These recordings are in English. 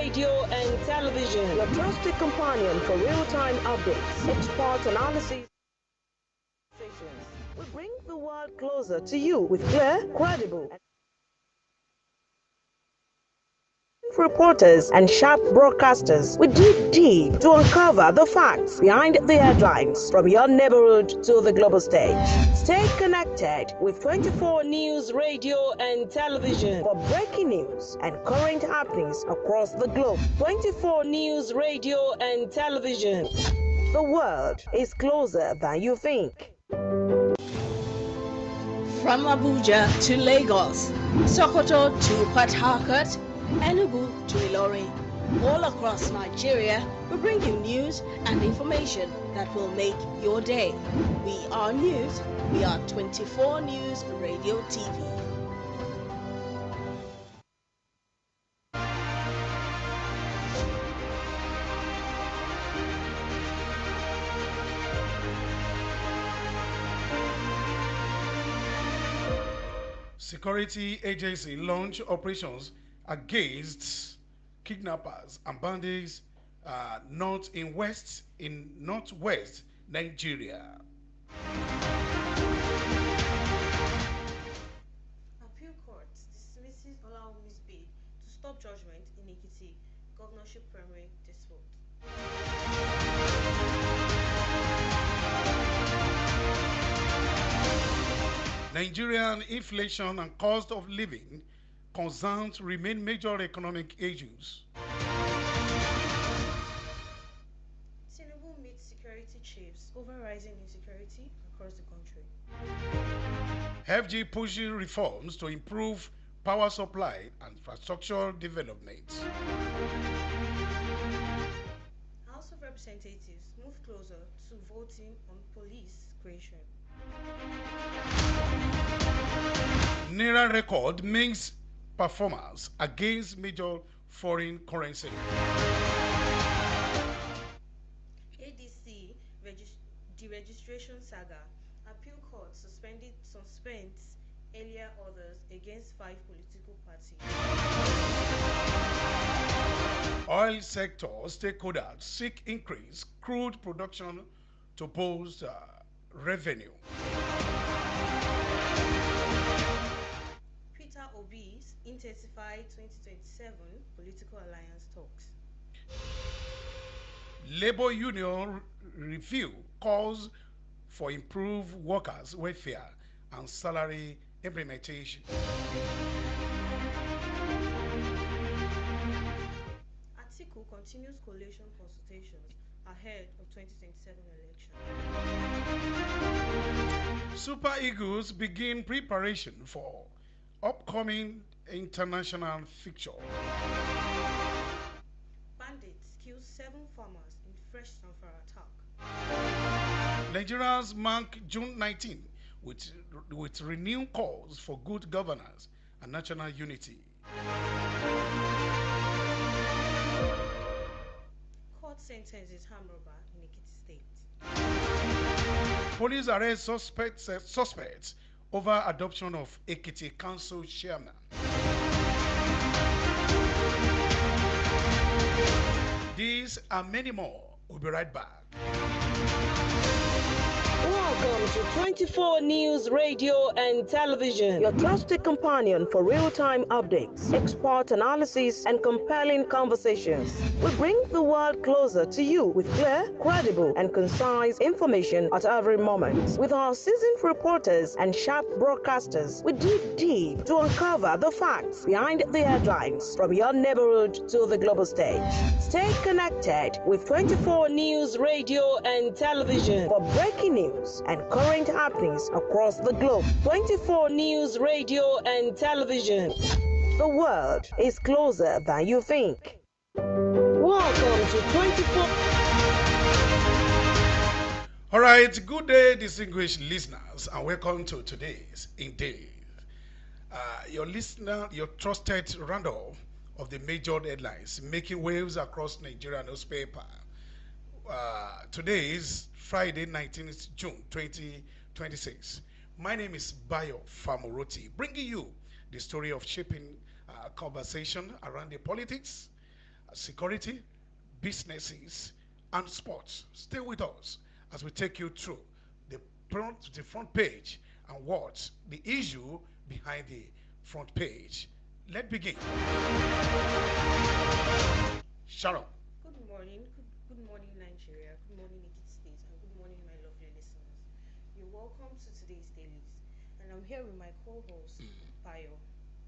radio and television. Your trusted companion for real-time updates, expert analysis. We bring the world closer to you with clear, credible, reporters and sharp broadcasters. We dig deep to uncover the facts behind the headlines from your neighborhood to the global stage. Stay connected with 24 News Radio and Television for breaking news and current happenings across the globe. 24 News Radio and Television. The world is closer than you think. From Abuja to Lagos, Sokoto to Port Harcourt, Enugu to Ilorin, all across Nigeria, we bring you news and information that will make your day. We are news. We are 24 News Radio TV. Security agency launch operations against kidnappers and bandits in northwest Nigeria. Appeal court dismisses Olawumi's bid to stop judgment in Ekiti governorship primary dispute. Nigerian inflation and cost of living concerns remain major economic issues. Tinubu meets security chiefs over rising insecurity across the country. FG pushes reforms to improve power supply and infrastructure development. House of Representatives move closer to voting on police creation. Naira record makes performance against major foreign currency. ADC deregistration saga. Appeal court suspends earlier orders against 5 political parties. Oil sector stakeholders seek increase crude production to boost revenue. Peter Obi's intensified 2027 political alliance talks. Labor union review calls for improved workers' welfare and salary implementation. Atiku continues coalition consultations ahead of 2027 election. Super Eagles begin preparation for upcoming international fixture. Bandits kill 7 farmers in fresh Zamfara attack. Nigerians mark June 19 with renewed calls for good governance and national unity. Court sentences armed robber in Ekiti State. Police arrest suspects over adoption of Ekiti Council chairman. These and many more. We'll be right back. Welcome to 24 News Radio and Television, your trusted companion for real-time updates, expert analysis, and compelling conversations. We bring the world closer to you with clear, credible, and concise information at every moment. With our seasoned reporters and sharp broadcasters, we dig deep to uncover the facts behind the headlines from your neighborhood to the global stage. Stay connected with 24 News Radio and Television for breaking news and current happenings across the globe. 24 News Radio and Television. The world is closer than you think. Welcome to 24. All right, good day, distinguished listeners, and welcome to today's In Dailies. Your trusted roundup of the major headlines making waves across Nigeria newspaper. Today is Friday, 19th June 2026. My name is Bayo Famoroti, bringing you the story of shaping conversation around the politics, security, businesses, and sports. Stay with us as we take you through the front page and what's the issue behind the front page. Let's begin. Sharon. Good morning, good morning, Nigeria. Good morning, Ekiti State, and good morning, my lovely listeners. You're welcome to today's dailies, and I'm here with my co-host, Payo.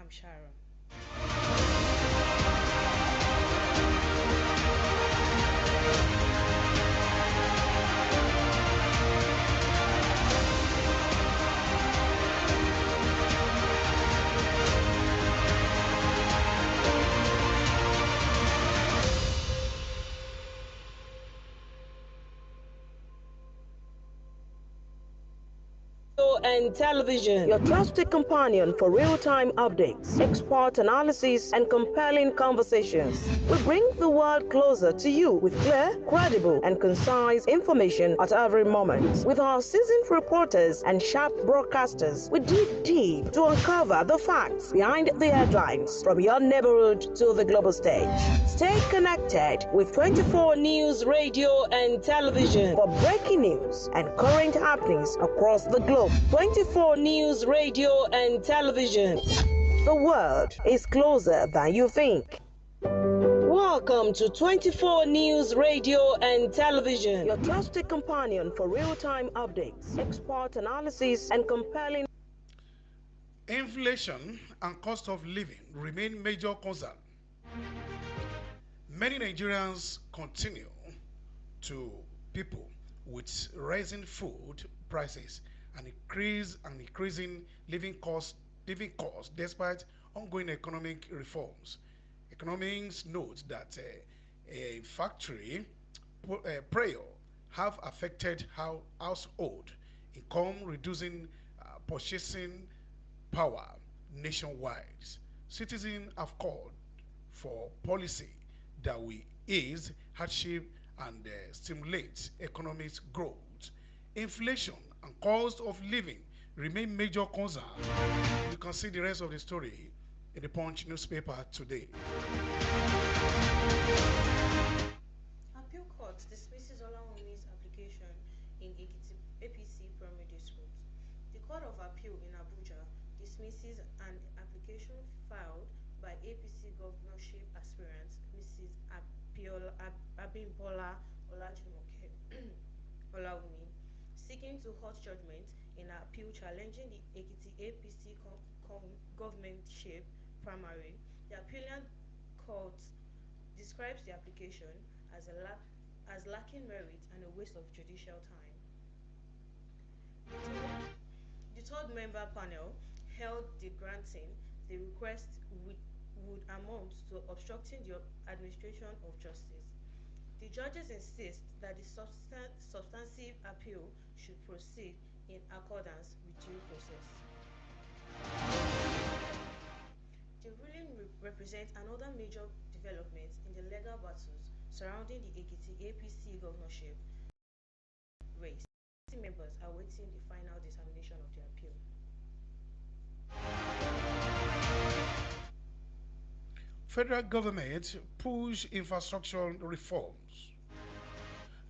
I'm Sharon. And television, your trusted companion for real-time updates, expert analysis, and compelling conversations. We bring the world closer to you with clear, credible, and concise information at every moment. With our seasoned reporters and sharp broadcasters, we dig deep to uncover the facts behind the headlines from your neighborhood to the global stage. Stay connected with 24 News Radio and Television for breaking news and current happenings across the globe. 24 News Radio and Television. The world is closer than you think. Welcome to 24 News Radio and Television, your trusted companion for real-time updates, expert analysis, and compelling. Inflation and cost of living remain major concern. Many Nigerians continue to people with rising food prices and increasing living costs despite ongoing economic reforms. Economists note that a factory prayer have affected how household income, reducing purchasing power nationwide. Citizens have called for policy that will ease hardship and stimulate economic growth. Inflation and cost of living remain major concern. You can see the rest of the story in the Punch newspaper today. Appeal Court dismisses Olawumi's application in Ekiti APC Primary District. The Court of Appeal in Abuja dismisses an application filed by APC governorship aspirant Mrs. Abimbola Olajimoke Olawumi, seeking to halt judgment in her appeal challenging the Ekiti APC governmentship primary. The appellant court describes the application as as lacking merit and a waste of judicial time. The third member panel held the granting the request would amount to obstructing the administration of justice. The judges insist that the substantive appeal should proceed in accordance with due process. The ruling represents another major development in the legal battles surrounding the Ekiti APC governorship race. Members are awaiting the final determination of the appeal. Federal government push infrastructure reforms.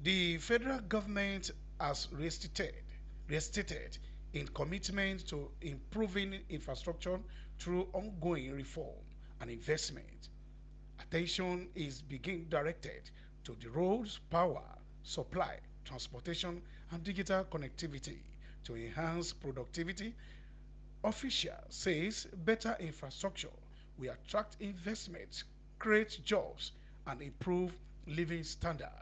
The federal government has restated in commitment to improving infrastructure through ongoing reform and investment. Attention is being directed to the roads, power, supply, transportation, and digital connectivity to enhance productivity. Official says better infrastructure will attract investments, create jobs, and improve living standards.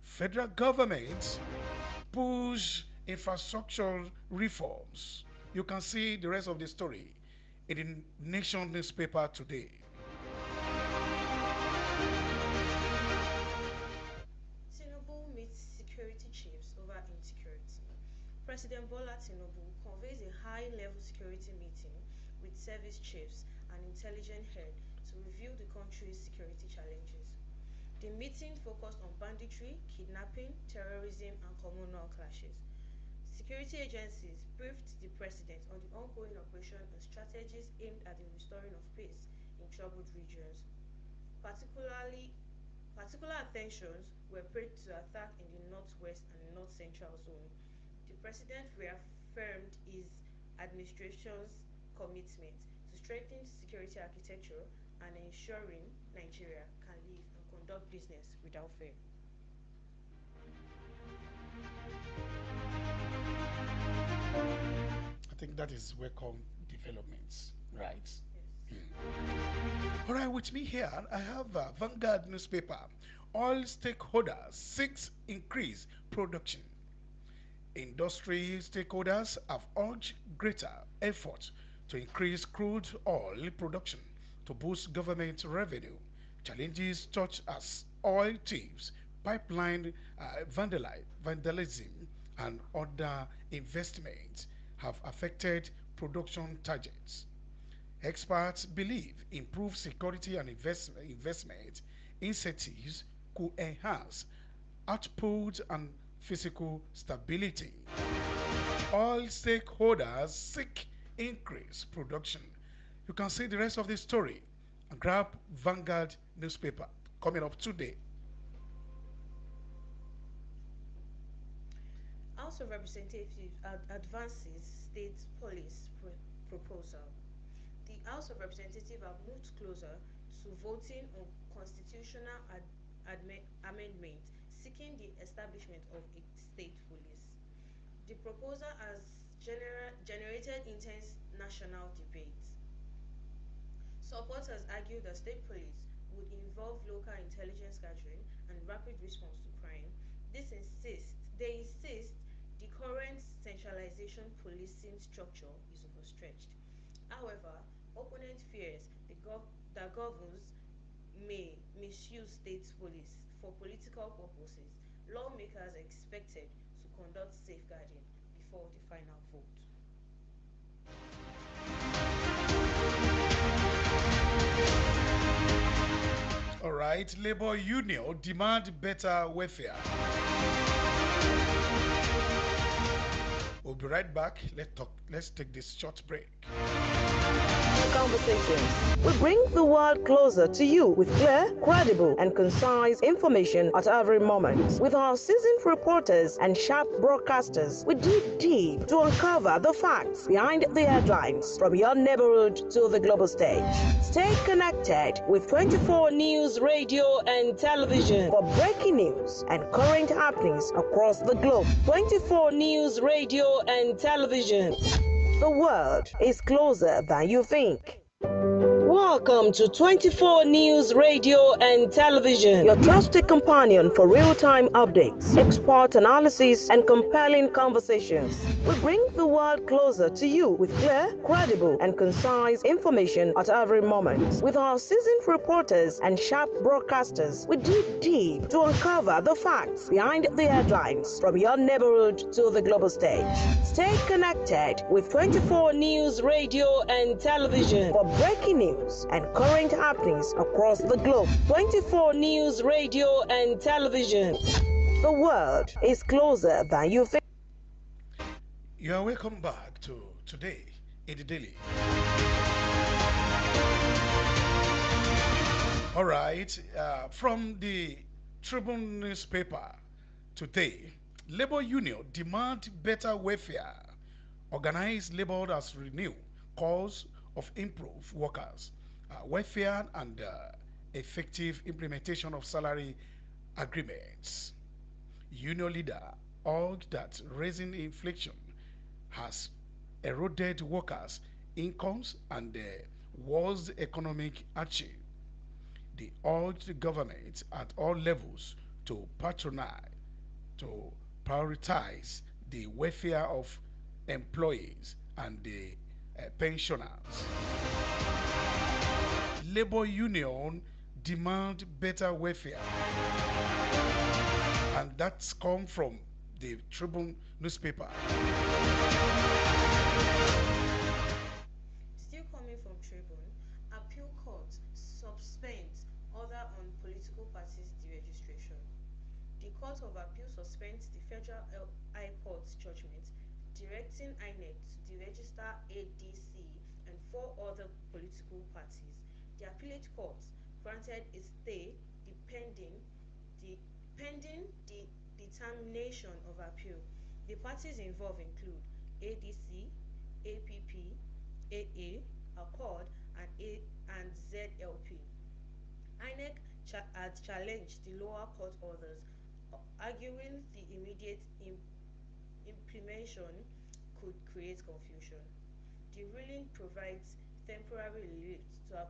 Federal government push infrastructure reforms. You can see the rest of the story in the Nation newspaper today. Tinubu meets security chiefs over insecurity. President Bola Tinubu convenes a high-level security meeting with service chiefs and intelligence head to review the country's security challenges. The meeting focused on banditry, kidnapping, terrorism, and communal clashes. Security agencies briefed the president on the ongoing operation and strategies aimed at the restoring of peace in troubled regions, particularly attentions were paid to attack in the northwest and north central zone. The president reaffirmed his administration's commitment to strengthen security architecture and ensuring Nigeria can live and conduct business without fear. I think that is welcome developments, right? Yes. All right, with me here, I have Vanguard newspaper. All stakeholders seeks increase production. Industry stakeholders have urged greater effort to increase crude oil production to boost government revenue. Challenges such as oil thieves, pipeline vandalism, and other investments have affected production targets. Experts believe improved security and investment incentives could enhance output and physical stability. All stakeholders seek increased production. You can see the rest of the story and grab Vanguard newspaper coming up today. House of Representatives advances state police proposal. The House of Representatives have moved closer to voting on constitutional amendment seeking the establishment of a state police. The proposal has generated intense national debate. Supporters argue that state police would involve local intelligence gathering and rapid response to crime. They insist the current centralization policing structure is overstretched. However, opponent fears that governors may misuse state police for political purposes. Lawmakers are expected to conduct safeguarding before the final vote. All right, labor union demand better welfare. We'll be right back. Let's take this short break. Conversations. We bring the world closer to you with clear, credible, and concise information at every moment. With our seasoned reporters and sharp broadcasters, we dig deep to uncover the facts behind the headlines from your neighborhood to the global stage. Stay connected with 24 News Radio and Television for breaking news and current happenings across the globe. 24 News Radio and Television. The world is closer than you think. Welcome to 24 News Radio and Television, your trusted companion for real-time updates, expert analysis, and compelling conversations. We bring the world closer to you with clear, credible, and concise information at every moment. With our seasoned reporters and sharp broadcasters, we dig deep to uncover the facts behind the headlines from your neighborhood to the global stage. Stay connected with 24 News Radio and Television for breaking news and current happenings across the globe. 24 News Radio and Television. The world is closer than you think. You are welcome back to Today in the Daily. All right, from the Tribune newspaper today, labor union demand better welfare. Organized labor has renewed calls of improved workers, welfare, and effective implementation of salary agreements. Union leader urged that raising inflation has eroded workers' incomes and worsened economic hardship. They urged the government at all levels to to prioritize the welfare of employees and the pensioners. Labor union demand better welfare, and that's come from the Tribune newspaper. Still coming from Tribune, appeal court suspends order on political parties deregistration. The Court of Appeal suspends the Federal High Court's judgment directing INEC to deregister ADC and four other political parties. The appellate court granted a stay pending the pending the determination of appeal. The parties involved include ADC, APP, AA, Accord, and ZLP. INEC had challenged the lower court orders, arguing the immediate implementation could create confusion. The ruling provides temporary relief to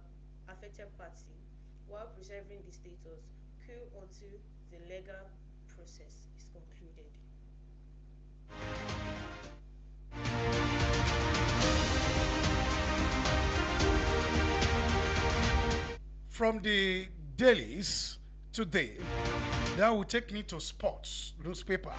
affected party while preserving the status quo until the legal process is concluded. From the dailies today, that will take me to sports newspaper.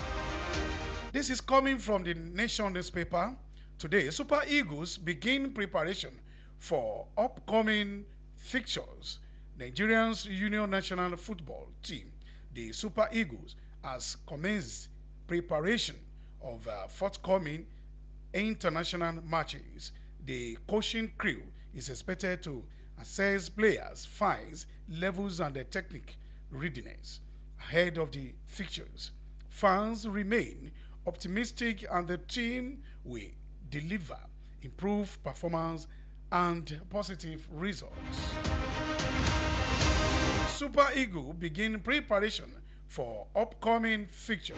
This is coming from the Nation newspaper. Today, Super Eagles begin preparation for upcoming fixtures. Nigerian's Union National Football Team, the Super Eagles, has commenced preparation of forthcoming international matches. The coaching crew is expected to assess players' fitness levels and their technique readiness ahead of the fixtures. Fans remain optimistic and the team will deliver improved performance and positive results. Super Eagle begin preparation for upcoming fixtures.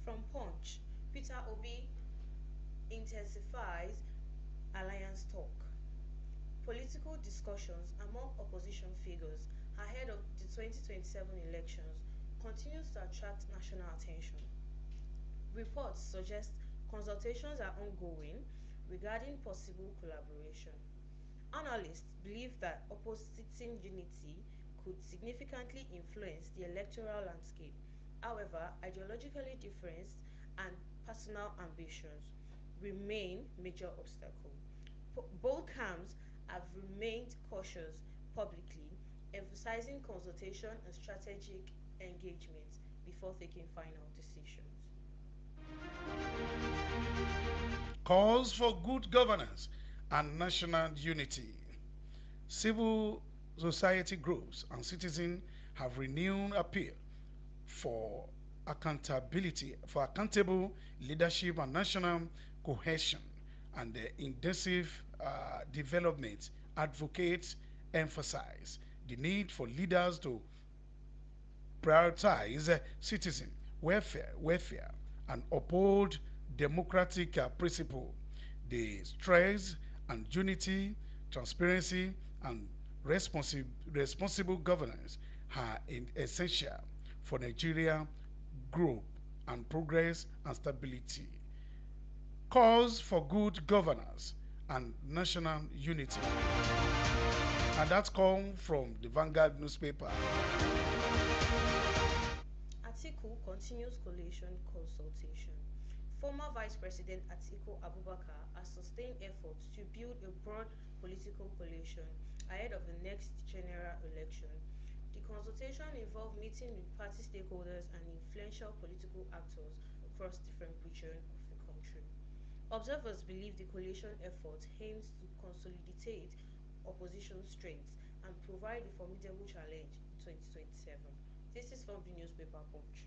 From Punch, Peter Obi intensifies alliance talk. Political discussions among opposition figures ahead of the 2027 elections continues to attract national attention. Reports suggest consultations are ongoing regarding possible collaboration. Analysts believe that oppositing unity could significantly influence the electoral landscape. However, ideologically difference and personal ambitions remain major obstacles. Both camps have remained cautious publicly, emphasizing consultation and strategic engagement before taking final decisions. Calls for good governance and national unity. Civil society groups and citizens have renewed appeal for accountable leadership and national cohesion and the intensive development advocates emphasize the need for leaders to prioritize citizen welfare, and uphold democratic principle. The stress and unity, transparency, and responsible governance are essential for Nigeria growth and progress and stability. Calls for good governance and national unity. And that's come from the Vanguard newspaper. Atiku continues coalition consultation. Former Vice President Atiku Abubakar has sustained efforts to build a broad political coalition ahead of the next general election. The consultation involved meeting with party stakeholders and influential political actors across different regions of the country. Observers believe the coalition effort aims to consolidate opposition strengths and provide a formidable challenge in 2027. This is from the newspaper Punch.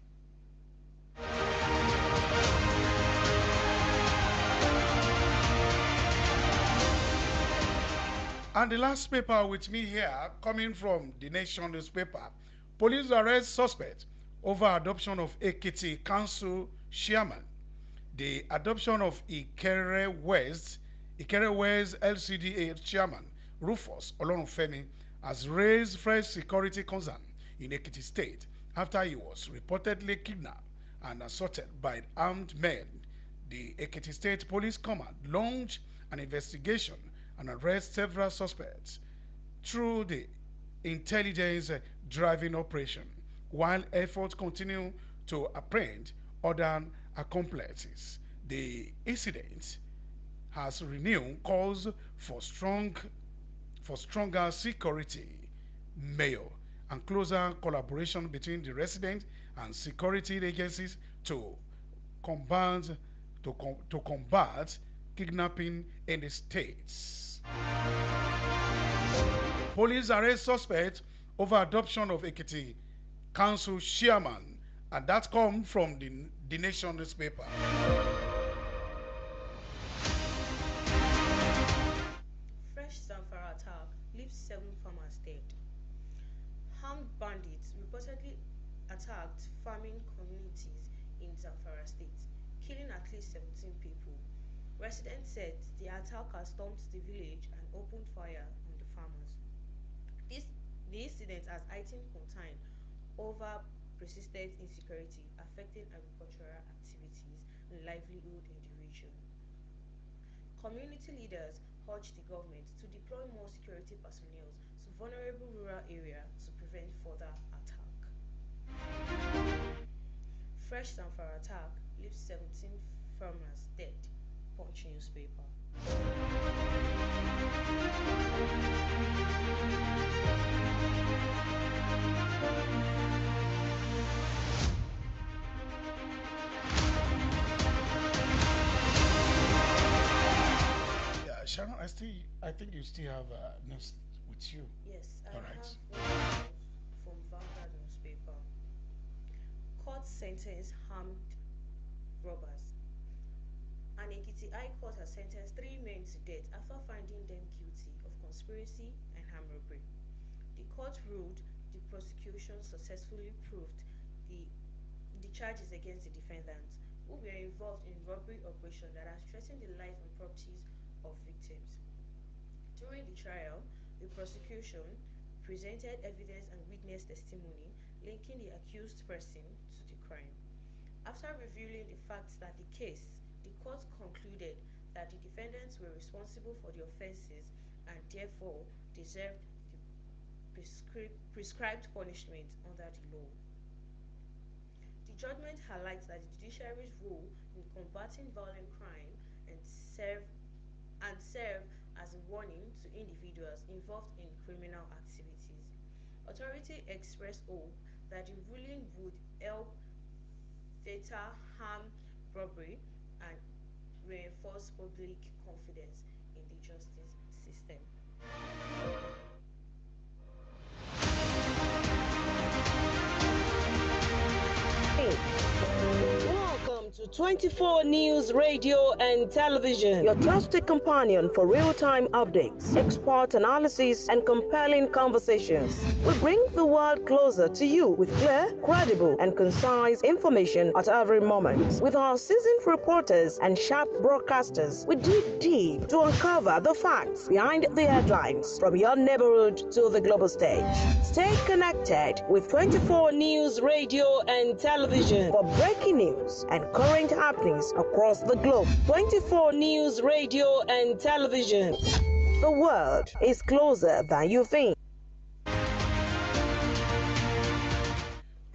And the last paper with me here, coming from the Nation newspaper, police arrest suspect over adoption of Ekiti Council chairman. The adoption of Ikere West LCDA chairman Rufus Olorunfemi has raised fresh security concern in Ekiti State after he was reportedly kidnapped and assaulted by armed men. The Ekiti State Police Command launched an investigation and arrested several suspects through the intelligence driving operation, while efforts continue to apprehend other accomplices. The incident has renewed calls for stronger security, mayor, and closer collaboration between the residents and security agencies to combat to combat kidnapping in the states. Police arrest suspect over adoption of Ekiti Council chairman, and that comes from the Nation newspaper. Fresh Zamfara attack leaves 7 farmers dead. Armed bandits reportedly attacked farming communities in Zamfara state, killing at least 17 people. Residents said the attackers stormed the village and opened fire on the farmers. The incident has heightened concern over persistent insecurity affecting agricultural activities and livelihood in the region. Community leaders urged the government to deploy more security personnel to vulnerable rural areas to prevent further attack. Fresh Zamfara attack leaves 17 farmers dead. Punch newspaper. Yeah, Sharon, I think you still have news with you. Yes, I All right. have one news from Vanguard newspaper. Court sentence armed robbers. An Ekiti High Court has sentenced 3 men to death after finding them guilty of conspiracy and armed robbery. The court ruled the prosecution successfully proved the charges against the defendants, who were involved in robbery operation that has threatened the life and properties of victims. During the trial, the prosecution presented evidence and witness testimony linking the accused person to the crime. After reviewing the facts that the court concluded that the defendants were responsible for the offences and therefore deserved the prescribed punishment under the law. The judgment highlights that the judiciary's role in combating violent crime and serve as a warning to individuals involved in criminal activities. Authority expressed hope that the ruling would help deter armed robbery and reinforce public confidence in the justice system. Welcome to 24 News Radio and Television, your trusted companion for real-time updates, expert analysis, and compelling conversations. We bring the world closer to you with clear, credible, and concise information at every moment. With our seasoned reporters and sharp broadcasters, we dig deep to uncover the facts behind the headlines from your neighborhood to the global stage. Stay connected with 24 News Radio and Television for breaking news and current happenings across the globe. 24 News Radio and Television. The world is closer than you think.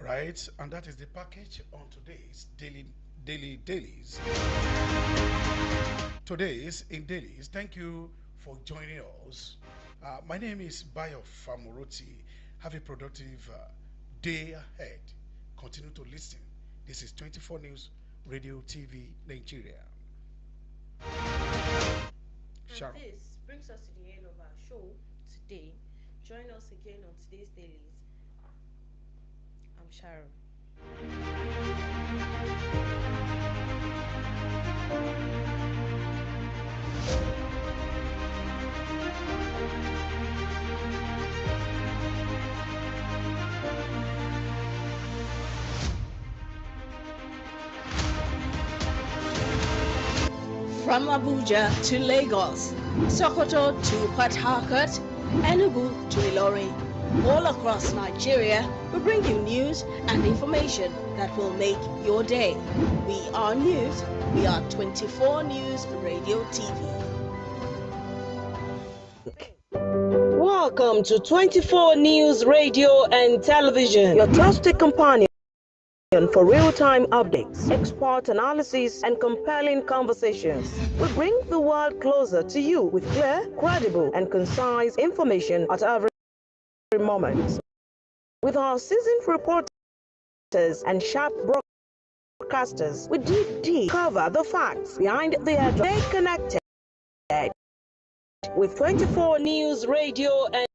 Right, and that is the package on today's dailies. Today's in dailies. Thank you for joining us. My name is Bayo Famoroti. Have a productive day ahead. Continue to listen. This is 24 News Radio TV Nigeria. And this brings us to the end of our show today. Join us again on today's dailies. I'm Sharon. From Abuja to Lagos, Sokoto to Port Harcourt, Enugu to Ilorin, all across Nigeria, we bring you news and information that will make your day. We are news. We are 24 News Radio TV. Welcome to 24 News Radio and Television, your trusted companion for real-time updates, expert analysis, and compelling conversations. We bring the world closer to you with clear, credible, and concise information at every moment. With our seasoned reporters and sharp broadcasters, we dig deep, cover the facts behind the headlines. Stay connected with 24 News Radio and